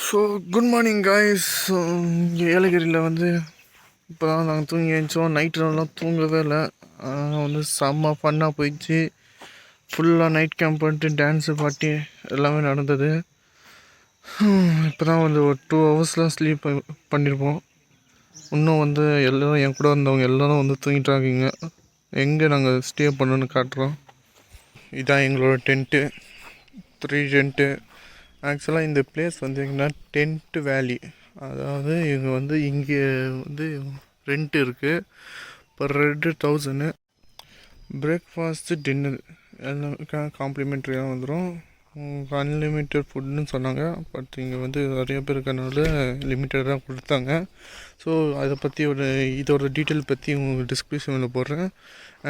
So good morning guys. இங்கே ஏலகிரியில் வந்து இப்போ தான் நாங்கள் தூங்கி எழுந்தோம். நைட்டுலாம் தூங்கவே இல்லை. வந்து செம்ம ஃபன்னாக போயிடுச்சு. ஃபுல்லாக நைட் கேம்ப் பண்ணிட்டு டான்ஸு பாட்டி எல்லாமே நடந்தது. இப்போ தான் வந்து ஒரு 2 ஹவர்ஸ்லாம் ஸ்லீப் பண்ணியிருப்போம். இன்னும் வந்து எல்லோரும் என் கூட வந்தவங்க எல்லோரும் வந்து தூங்கிட்டாங்க. எங்கே நாங்கள் ஸ்டே பண்ணணுன்னு காட்டுறோம். இதான் எங்களோட டென்ட்டு, 3 டென்ட்டு. ஆக்சுவலாக இந்த பிளேஸ் வந்து எங்கன்னா டென்ட் வேலி. அதாவது இங்கே வந்து ரெண்ட் இருக்குது. Per head 1000. பிரேக்ஃபாஸ்ட்டு டின்னர் எல்லாம் காம்ப்ளிமெண்ட்ரியாக வந்துடும். அன்லிமிட்டட் ஃபுட்டுன்னு சொன்னாங்க. பட் இங்கே வந்து நிறைய பேர் இருக்கனால லிமிட்டடாக கொடுத்தாங்க. ஸோ அதை பற்றி இதோட டீட்டெயில் பற்றி உங்களுக்கு டிஸ்கிரிப்ஷனில் போடுறேன்.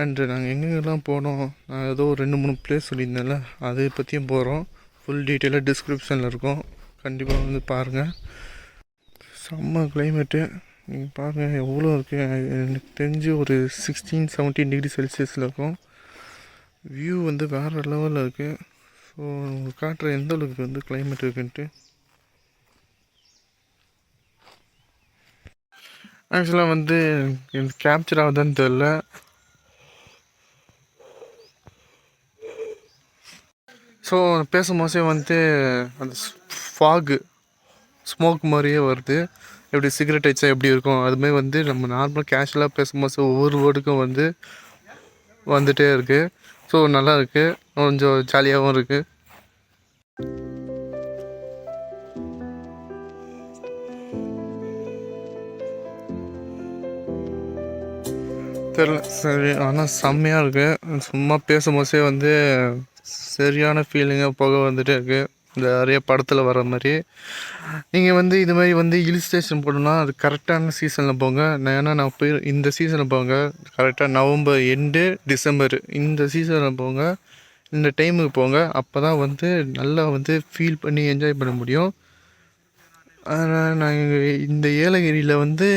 அண்டு நாங்கள் எங்கெங்கெல்லாம் போனோம், நான் ஏதோ 2-3 பிளேஸ் சொல்லியிருந்தேன்ல, அதை பற்றியும் போகிறோம். ஃபுல் டீட்டெயிலாக டிஸ்கிரிப்ஷனில் இருக்கும். கண்டிப்பாக வந்து பாருங்கள். செம்ம கிளைமேட்டு நீங்கள் பாருங்கள் எவ்வளோ இருக்குது. எனக்கு தெரிஞ்சு ஒரு 16-17 டிகிரி செல்சியஸில் இருக்கும். வியூ வந்து வேறு லெவலில் இருக்குது. ஸோ காட்டுற எந்த அளவுக்கு வந்து கிளைமேட் இருக்குன்ட்டு. ஆக்சுவலாக வந்து எனக்கு கேப்சர் ஆகுதுன்னு தெரில. ஸோ பேசும்போதே வந்து அந்த ஸ்மோக் மாதிரியே வருது. எப்படி சிகரெட் அடித்தா எப்படி இருக்கும் அதுமாதிரி வந்து நம்ம நார்மலாக கேஷுவலாக பேசும்போது ஒவ்வொரு வேர்டுக்கும் வந்து வந்துகிட்டே இருக்குது. ஸோ நல்லா இருக்குது, கொஞ்சம் ஜாலியாகவும் இருக்குது. தெரியல சரி, ஆனால் செம்மையாக இருக்குது. சும்மா பேசும்போதே வந்து சரியான ஃபீலிங்காக புகை வந்துகிட்டே இருக்குது. இந்த நிறைய படத்தில் வர மாதிரி. நீங்கள் வந்து இது மாதிரி வந்து ஹில் ஸ்டேஷன் போகணுன்னா அது கரெக்டான சீசனில் போங்க. ஏன்னா நான் போய் இந்த சீசனில் போங்க, கரெக்டாக நவம்பர் எண்டு டிசம்பர் இந்த சீசனில் போங்க. இந்த டைமுக்கு போங்க. அப்போ தான் வந்து நல்லா வந்து ஃபீல் பண்ணி என்ஜாய் பண்ண முடியும். நாங்கள் இந்த ஏலகிரியில் வந்து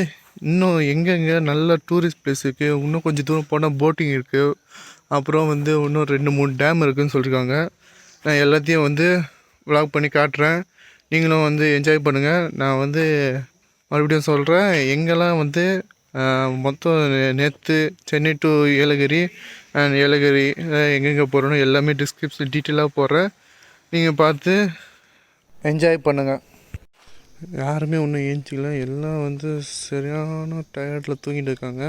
இன்னும் எங்கெங்கே நல்ல டூரிஸ்ட் பிளேஸ் இருக்குது. இன்னும் கொஞ்சம் தூரம் போனால் போட்டிங் இருக்குது. அப்புறம் வந்து இன்னும் 2-3 டேம் இருக்குதுன்னு சொல்லியிருக்காங்க. நான் எல்லாத்தையும் வந்து விளாக் பண்ணி காட்டுறேன். நீங்களும் வந்து என்ஜாய் பண்ணுங்கள். நான் வந்து மறுபடியும் சொல்கிறேன், எங்கெல்லாம் வந்து மொத்தம் நேற்று சென்னை டு ஏலகிரி அண்ட் ஏலகிரி எங்கெங்கே போகிறோன்னு எல்லாமே டிஸ்கிரிப்ஷன் டீட்டெயிலாக போடுறேன். நீங்கள் பார்த்து என்ஜாய் பண்ணுங்கள். யாருமே ஒன்றும் ஏஞ்சிக்கல, எல்லாம் வந்து சரியான டயர்டில் தூங்கிட்டு இருக்காங்க.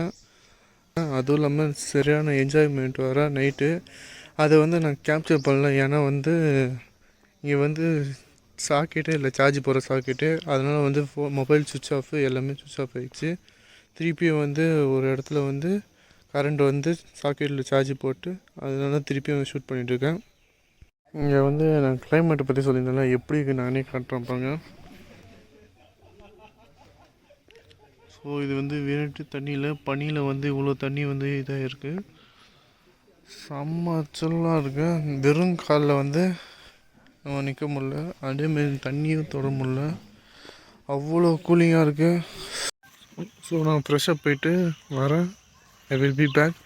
அதுவும் இல்லாமல் சரியான என்ஜாய்மெண்ட் வர நைட்டு. அதை வந்து நான் கேப்சர் பண்ணல. ஏன்னா வந்து இங்கே வந்து சாக்கெட்டே இல்லை, சார்ஜ் போகிற சாக்கெட்டு. அதனால் வந்து மொபைல் சுவிட்ச் ஆஃப், எல்லாமே சுவிட்ச் ஆஃப் ஆகிடுச்சு. திருப்பியும் வந்து ஒரு இடத்துல வந்து கரண்ட் வந்து சாக்கெட்டில் சார்ஜ் போட்டு அதனால திருப்பியும் ஷூட் பண்ணிகிட்ருக்கேன். இங்கே வந்து நான் கிளைமேட்டை பற்றி சொல்லியிருந்தேன், எப்படி நானே காட்டுறேன் பாருங்க. ஸோ இது வந்து விரட்டு தண்ணியில் பனியில் வந்து இவ்வளோ தண்ணி வந்து இதாக இருக்குது. செம்ம சில்லாக இருக்குது. வெறும் காலில் வந்து நம்ம நிற்க முடில, அதேமாரி தண்ணியும் தொட முடில, அவ்வளோ கூலிங்காக இருக்குது. ஸோ நான் ஃப்ரெஷ்ஷாக போயிட்டு வரேன். I will be back.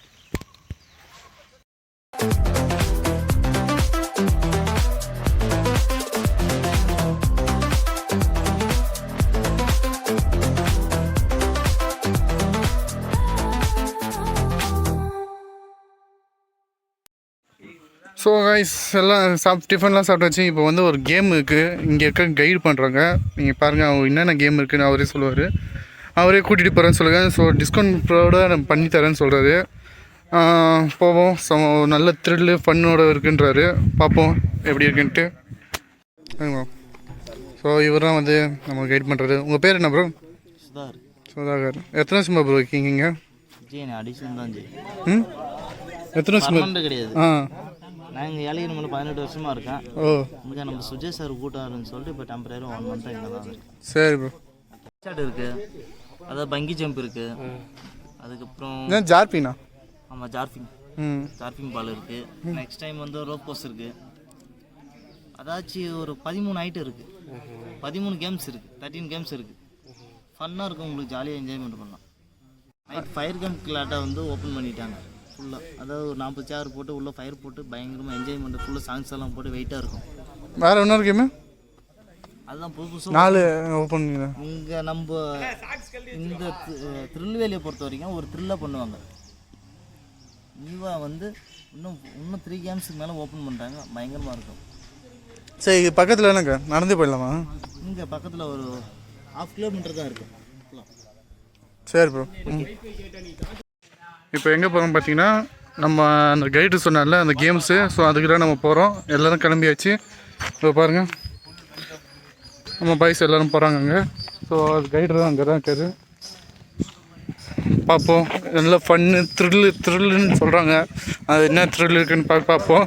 So guys எல்லாம் டிஃபன்லாம் சாப்பிட்டாச்சு. இப்போ வந்து ஒரு கேம் இருக்குது. இங்கே இருக்க கைடு பண்ணுறாங்க. நீங்கள் பாருங்கள், அவங்க என்னென்ன கேம் இருக்குதுன்னு அவரே சொல்லுவார். அவரே கூட்டிகிட்டு போகிறேன்னு சொல்லுங்கள். ஸோ டிஸ்கவுண்ட்டோட நான் பண்ணித்தரேன்னு சொல்கிறாரு. போவோம். நல்ல த்ரில்லு ஃபன்னோட இருக்குன்றாரு. பார்ப்போம் எப்படி இருக்குன்ட்டு. ஸோ இவர் தான் வந்து நம்ம கைட் பண்ணுறாரு. உங்கள் பேர் என்ன ப்ரோ? சுதாகர். எத்தனை வருஷமா ப்ரோ இருக்கீங்க இங்கே? எத்தனை வருஷமா? கிடையாது. நாங்கள் ஏலகிரி மேலே 18 வருஷமாக இருக்கேன். இங்கே நம்ம சுஜய் சார் கூட்டாருன்னு சொல்லிட்டு இப்போ டெம்பரரி 1 மந்த்தாக இங்கே தான் இருக்கு. சரி ப்ரோ. ஸ்டார்ட் இருக்குது, அதாவது பங்கி ஜம்ப் இருக்குது. அதுக்கப்புறம் ஜார்பினா? ஆமாம், ஜார்பிங் பால் இருக்குது. நெக்ஸ்ட் டைம் வந்து ரோப் கோர்ஸ் இருக்குது. அதாச்சும் ஒரு 13 ஐட்டம் இருக்குது. 13 கேம்ஸ் இருக்குது. 13 கேம்ஸ் இருக்குது. ஃபன்னாக இருக்கும், உங்களுக்கு ஜாலியாக என்ஜாய்மெண்ட் பண்ணலாம். நைட் ஃபயர் கேம்ப் கிளாட்டாக வந்து ஓப்பன் பண்ணிட்டாங்க ஃபுல்லாக. அதாவது ஒரு 40 சேர் போட்டு உள்ளே ஃபயர் போட்டு பயங்கரமாக என்ஜாய்மெண்ட், ஃபுல்லாக சாங்ஸ் எல்லாம் போட்டு வெயிட்டாக இருக்கும். வேறு இன்னொரு கேமு அதுதான் புது புதுசாக 4 ஓப்பன் பண்ணிக்கிறேன். இங்கே நம்ம இந்த திருநெல்வேலியை பொறுத்த வரைக்கும் ஒரு த்ரில்லாக பண்ணுவாங்க. ஈவா வந்து இன்னும் 3 கேம்ஸுக்கு மேலே ஓப்பன் பண்ணுறாங்க, பயங்கரமாக இருக்கும். சரி, இது பக்கத்தில் என்னங்க நடந்து போயிடலாமா? இங்கே பக்கத்தில் ஒரு 1/2 கிலோமீட்டர் தான் இருக்குது. சரி ப்ரோ. இப்போ எங்கே போகிறோம் பார்த்தீங்கன்னா, நம்ம அந்த கைடு சொன்னால அந்த கேம்ஸு, ஸோ அதுக்கு தான் நம்ம போகிறோம். எல்லோரும் கிளம்பியாச்சு. இப்போ பாருங்கள், நம்ம பாய்ஸ் எல்லோரும் போகிறாங்க அங்கே. ஸோ அது கைடு தான் அங்கே தான் இருக்காரு. பார்ப்போம். நல்ல ஃபன்னு த்ரில்லுன்னு சொல்கிறாங்க. அது என்ன த்ரில் இருக்குன்னு பார்ப்போம்.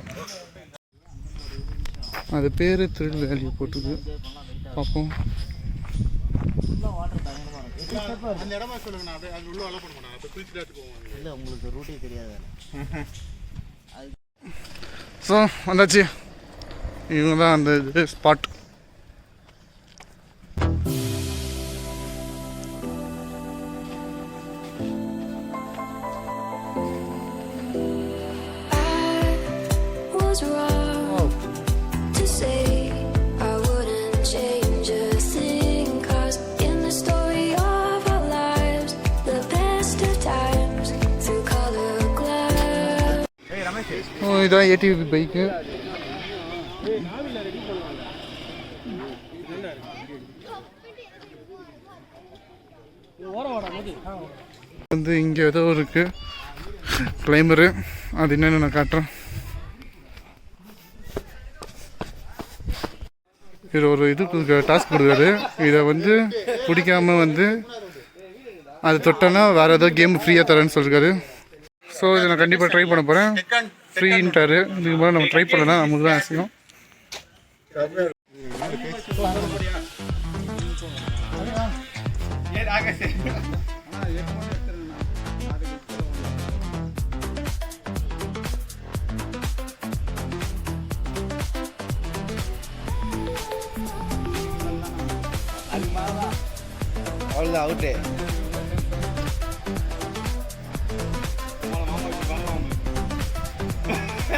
அது பேர் த்ரில் வேல்யூ போட்டுது. பார்ப்போம். இல்லை, உங்களுக்கு ரூட்டே தெரியாது. ஸோ வந்தாச்சு. இவங்க தான் அந்த இது ஸ்பாட். இதான் ஏடிவி பைக்கு. வந்து இங்கே ஏதோ இருக்கு கிளைமரு, அது என்னென்னு நான் காட்டுறேன். இது ஒரு இது டாஸ்க் கொடுக்குறாரு. இதை வந்து பிடிக்காம வந்து அது தொட்டோன்னா வேறு ஏதோ கேம் ஃப்ரீயாக தரேன்னு சொல்லியிருக்காரு. ஸோ இதை நான் கண்டிப்பாக ட்ரை பண்ண போகிறேன். ஃப்ரீன்ட்டாரு. இதுக்கு மேலே நம்ம ட்ரை பண்ணலன்னா நமக்கு தான் அவசியம். அவ்வளோதான், அவுட்டு.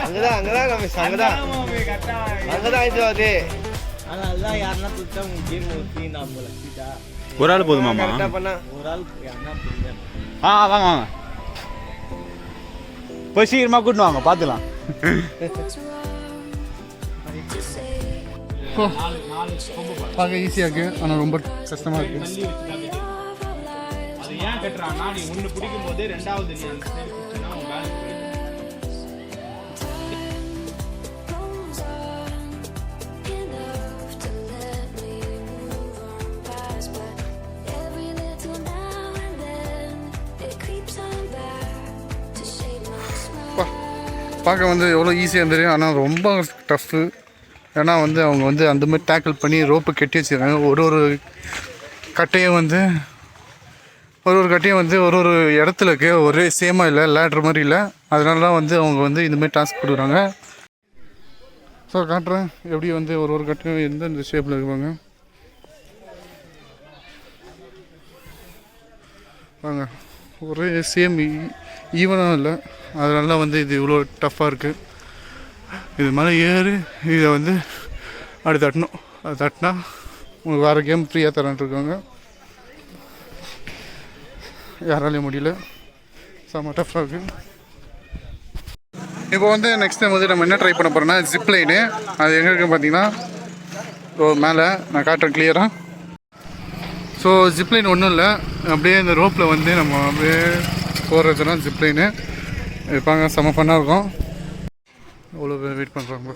அங்கதான் ரமேஷ், அங்கதான் இது அது. அதனாலதான் யாருன்னா கொடுத்தா உங்க கேம் ஃப்ரீ தான் போல. ஒரு ஆள் போதுமாமா? ஒரு ஆள் யாருன்னா புரியுது. வாங்க போய் சீக்கிரமா கூட்டிட்டு வாங்க, பார்த்துக்கலாம். பார்க்க ஈஸியாக இருக்குது, ஆனால் ரொம்ப கஷ்டமாக இருக்குது. அது ஏன் கட்டுறான்னா, நீ ஒன்று பிடிக்கும் போது ரெண்டாவது நீ அந்த சைடு பிடிச்சனா உன் பேலன்ஸ் போயிடும். பார்க்க வந்து எவ்வளோ ஈஸியாக தெரியும், ஆனால் ரொம்ப டஃப்பு. ஏன்னா வந்து அவங்க வந்து அந்த மாதிரி டேக்கிள் பண்ணி ரோப்பு கட்டி வச்சுருக்காங்க. ஒரு கட்டையும் வந்து ஒரு இடத்துல இருக்கு, ஒரே சேமாக இல்லை, லேட்ரு மாதிரி இல்லை. அதனால தான் வந்து அவங்க வந்து இந்தமாதிரி டாஸ்க் கொடுக்குறாங்க. ஸோ காட்டுறேன் எப்படி வந்து ஒரு கட்டையும் எந்தெந்த ஷேப்பில் இருப்பாங்க. வாங்க, ஒரே சேம் ஈவனாக இல்லை, அதனால வந்து இது இவ்வளோ டஃப்பாக இருக்குது. இது மேலே ஏறி இதை வந்து அப்படி தட்டணும். அது தட்டினா உங்களுக்கு வேறு கேம் ஃப்ரீயாக தரேன்ருக்காங்க. யாராலையும் முடியல, செம்ம டஃப்பாக இருக்குது. இப்போ வந்து நெக்ஸ்ட் டைம் வந்து நம்ம என்ன ட்ரை பண்ண போகிறோம்னா ஜிப் லைனு. அது எங்கே இருக்குன்னு பார்த்தீங்கன்னா மேலே நான் காட்டுறேன் கிளியராக. ஸோ ஜிப்லைன் ஒன்றும் இல்லை, அப்படியே இந்த ரோப்பில் வந்து நம்ம அப்படியே போகிறதுனா ஜிப்லைனு இருப்பாங்க. செம்ம ஃபன்னாக இருக்கும். எவ்வளோ பேர் வெயிட் பண்ணுறாங்க.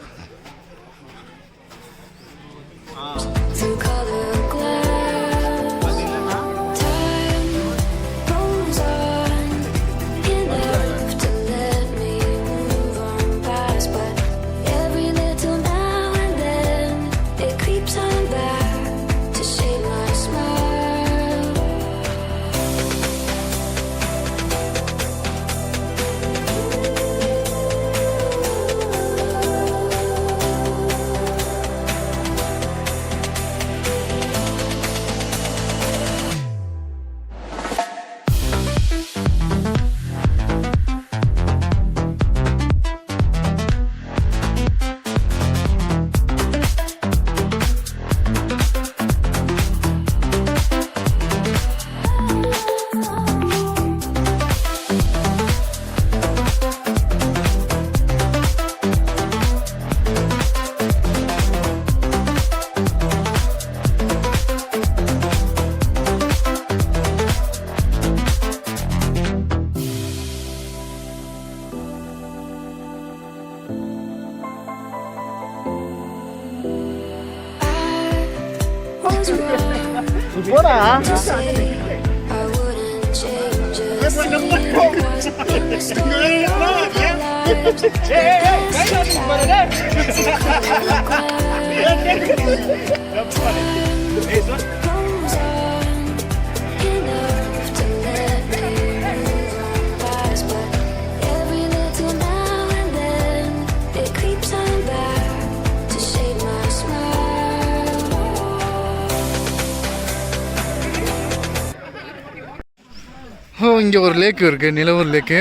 இங்கே ஒரு லேக்கு இருக்குது, நிலவூர் லேக்கு.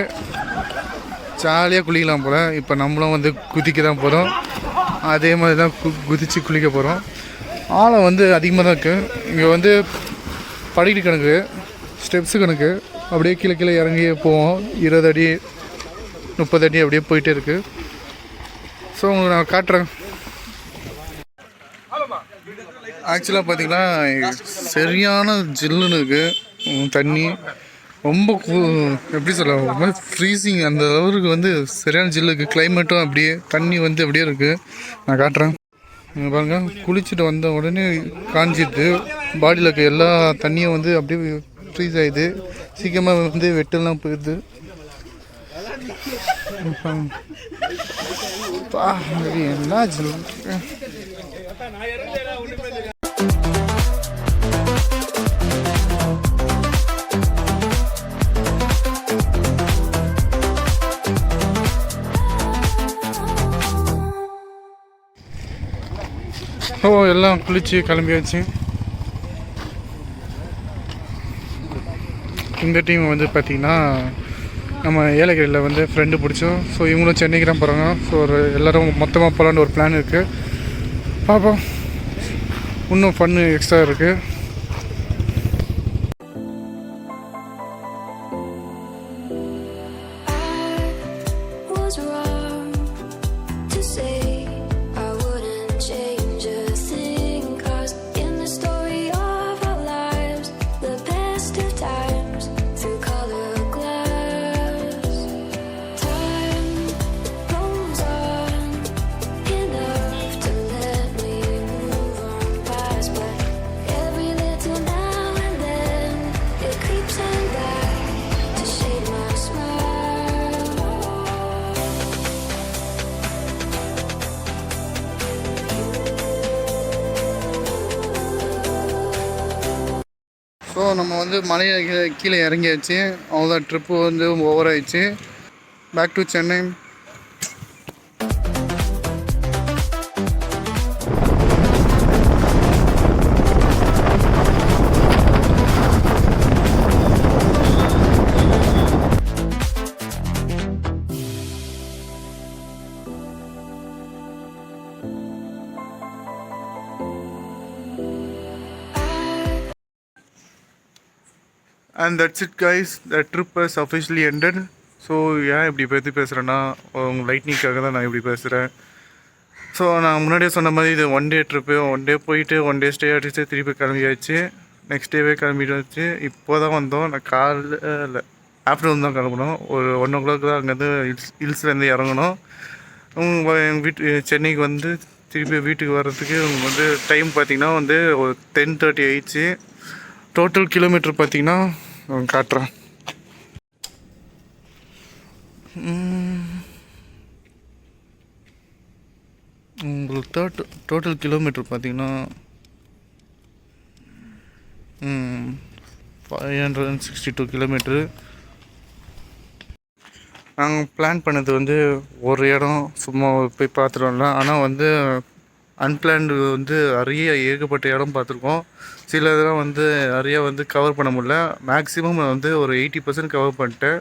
ஜாலியாக குளிக்கலாம் போல். இப்போ நம்மளும் வந்து குதிக்க தான் போகிறோம். அதே மாதிரி தான் குதித்து குளிக்க போகிறோம். ஆழம் வந்து அதிகமாக தான் இருக்குது. இங்கே வந்து படிக்கட்டு கணக்கு, ஸ்டெப்ஸு கணக்கு. அப்படியே கீழே கீழே இறங்கி போவோம். 20 அடி 30 அடி அப்படியே போயிட்டே இருக்குது. ஸோ உங்களுக்கு நான் காட்டுறேன். ஆக்சுவலாக பார்த்திங்கன்னா சரியான ஜில்லுன்னு இருக்குது தண்ணி. ரொம்ப எப்படி சொல்ல, ரொம்ப ஃப்ரீசிங் அந்த அளவுக்கு வந்து சரியான ஜில்லு இருக்குது. கிளைமேட்டும் அப்படியே, தண்ணி வந்து அப்படியே இருக்குது. நான் காட்டுறேன். பாருங்கள், குளிச்சுட்டு வந்த உடனே காஞ்சிது. பாடியில் இருக்க எல்லா தண்ணியும் வந்து அப்படியே ஃப்ரீஸ் ஆகிடுது. சீக்கிரமாக வந்து வெட்டெல்லாம் போயிடுது. என்ன ஜில்லு. எல்லாம் குளிச்சு கிளம்பியாச்சு. இந்த டீம் வந்து பார்த்திங்கன்னா நம்ம ஏலகிரியில் வந்து ஃப்ரெண்டு பிடிச்சோம். ஸோ இவங்களும் சென்னைக்கு தான் போகிறாங்க. ஸோ எல்லோரும் மொத்தமாக போகலான்னு ஒரு பிளான் இருக்குது. பார்ப்போம். இன்னும் ஃபன்னு எக்ஸ்ட்ரா இருக்குது. ஸோ நம்ம வந்து மலையை கீழே இறங்கியாச்சு. அவ்வளோதான், ட்ரிப்பு வந்து ஓவர் ஆயிடுச்சு. Back to Chennai. And that's it guys, the trip has officially ended. So ஏன் இப்படி பற்றி பேசுகிறேன்னா, உங்கள் லைட்னிங்காக தான் நான் இப்படி பேசுகிறேன். ஸோ நான் முன்னாடியே சொன்ன மாதிரி இது 1 டே ட்ரிப்பு. 1 டே போயிட்டு 1 டே ஸ்டே அடிச்சு திருப்பி கிளம்பியாச்சு. நெக்ஸ்ட் டேவே கிளம்பிட்டு இப்போ தான் வந்தோம். நான் காலையில் ஆஃப்டர்நூன் தான் கிளம்பணும். ஒரு 1 o'clock தான் அங்கேருந்து ஹில்ஸ்லேருந்து இறங்கணும். எங்கள் வீட்டு சென்னைக்கு வந்து திருப்பி வீட்டுக்கு வர்றதுக்கு வந்து டைம் பார்த்திங்கன்னா வந்து ஒரு 10:30 ஆயிடுச்சு. டோட்டல் கிலோமீட்டர் பார்த்திங்கன்னா காட்டுறேன். உங்களுக்கு டோட்டல் கிலோமீட்டர் பார்த்திங்கன்னா 562 கிலோமீட்ரு. நாங்கள் பிளான் பண்ணது வந்து ஒரு இடம் சும்மா போய் பார்த்துருவோம்ல. ஆனால் வந்து அன்பிளான்டு வந்து நிறைய ஏகப்பட்ட இடம் பார்த்துருக்கோம். சில இதெல்லாம் வந்து நிறையா வந்து கவர் பண்ண முடியல. மேக்ஸிமம் வந்து ஒரு 80% கவர் பண்ணிட்டேன்.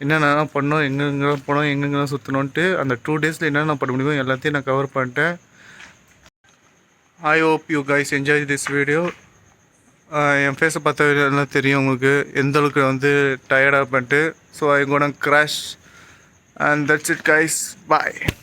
என்னென்ன பண்ணோம், எங்கெங்கெல்லாம் போனோம், எங்கெங்கெல்லாம் சுற்றணுன்ட்டு அந்த 2 days என்னென்ன பண்ண முடியுமோ எல்லாத்தையும் நான் கவர் பண்ணிட்டேன். I hope you guys enjoy this video. என் ஃபேஸை பார்த்த எல்லாம் தெரியும் உங்களுக்கு எந்த அளவுக்கு வந்து டயர்டாக பண்ணிட்டு. So I gonna crash. And that's it guys, bye.